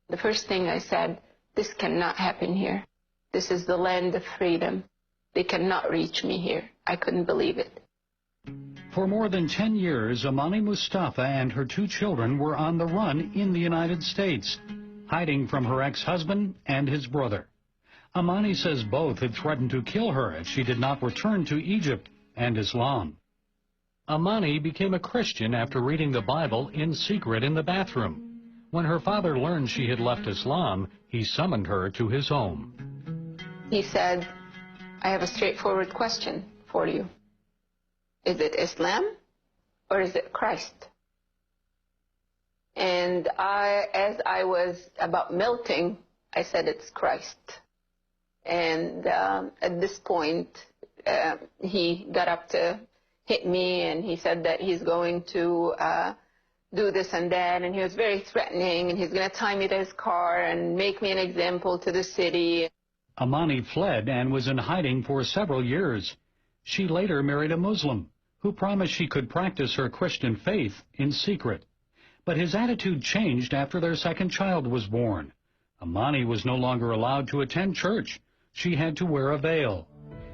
The first thing I said, this cannot happen here. This is the land of freedom. They cannot reach me here. I couldn't believe it. For more than 10 years, Amani Mustafa and her 2 children were on the run in the United States, hiding from her ex-husband and his brother. Amani says both had threatened to kill her if she did not return to Egypt and Islam. Amani became a Christian after reading the Bible in secret in the bathroom. When her father learned she had left Islam, he summoned her to his home. He said, I have a straightforward question for you. Is it Islam or is it Christ? And as I was about melting, I said, it's Christ. And at this point, he got up to hit me, and he said that he's going to do this and that, and he was very threatening, and he's going to tie me to his car and make me an example to the city. Amani fled and was in hiding for several years. She later married a Muslim who promised she could practice her Christian faith in secret. But his attitude changed after their second child was born. Amani was no longer allowed to attend church. She had to wear a veil.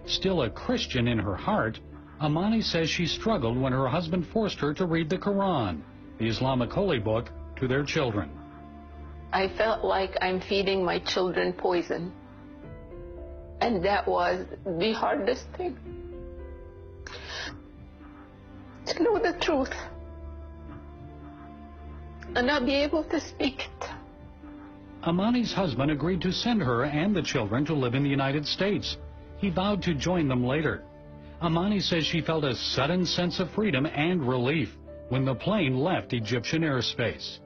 Still a Christian in her heart, Amani says she struggled when her husband forced her to read the Quran, the Islamic holy book, to their children. I felt like I'm feeding my children poison. And that was the hardest thing. To know the truth and not be able to speak it. Amani's husband agreed to send her and the children to live in the United States. He vowed to join them later. Amani says she felt a sudden sense of freedom and relief when the plane left Egyptian airspace.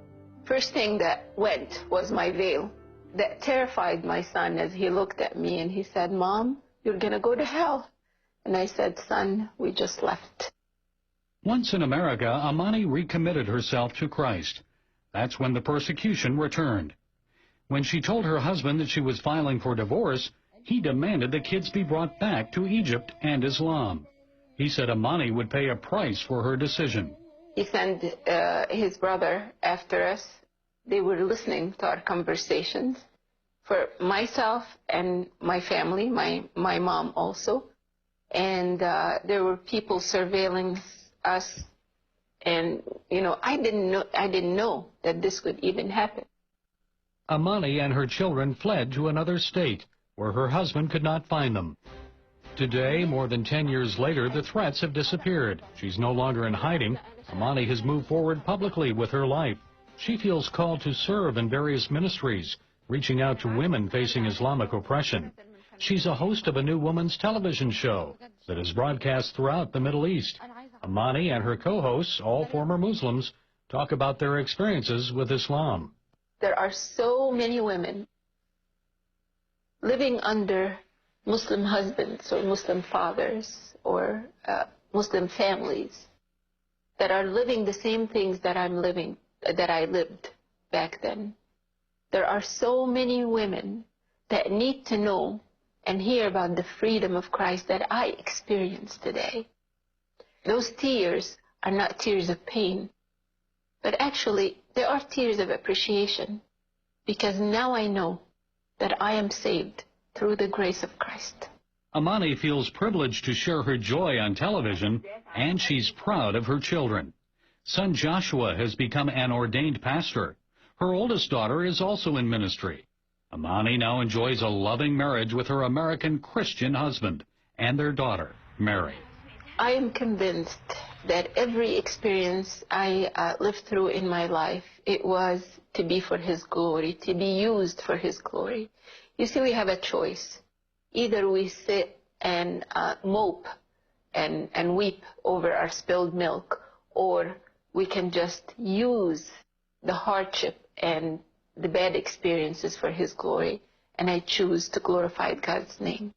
First thing that went was my veil. That terrified my son as he looked at me and he said, Mom, you're going to go to hell. And I said, son, we just left. Once in America, Amani recommitted herself to Christ. That's when the persecution returned. When she told her husband that she was filing for divorce, he demanded the kids be brought back to Egypt and Islam. He said Amani would pay a price for her decision. He sent his brother after us. They were listening to our conversations. For myself and my family, my mom also. And there were people surveilling us. And, you know, I didn't know that this would even happen. Amani and her children fled to another state where her husband could not find them. Today, more than 10 years later, the threats have disappeared. She's no longer in hiding. Amani has moved forward publicly with her life. She feels called to serve in various ministries, reaching out to women facing Islamic oppression. She's a host of a new women's television show that is broadcast throughout the Middle East. Amani and her co-hosts, all former Muslims, talk about their experiences with Islam. There are so many women living under Muslim husbands or Muslim fathers or Muslim families that are living the same things that that I lived back then. There are so many women that need to know and hear about the freedom of Christ that I experience today. Those tears are not tears of pain, but actually they are tears of appreciation, because now I know that I am saved through the grace of Christ. Amani feels privileged to share her joy on television, and she's proud of her children. Son Joshua has become an ordained pastor. Her oldest daughter is also in ministry. Amani now enjoys a loving marriage with her American Christian husband and their daughter, Mary. I am convinced that every experience I lived through in my life, it was to be for His glory, to be used for His glory. You see, we have a choice. Either we sit and mope and weep over our spilled milk, or we can just use the hardship and the bad experiences for His glory, and I choose to glorify God's name.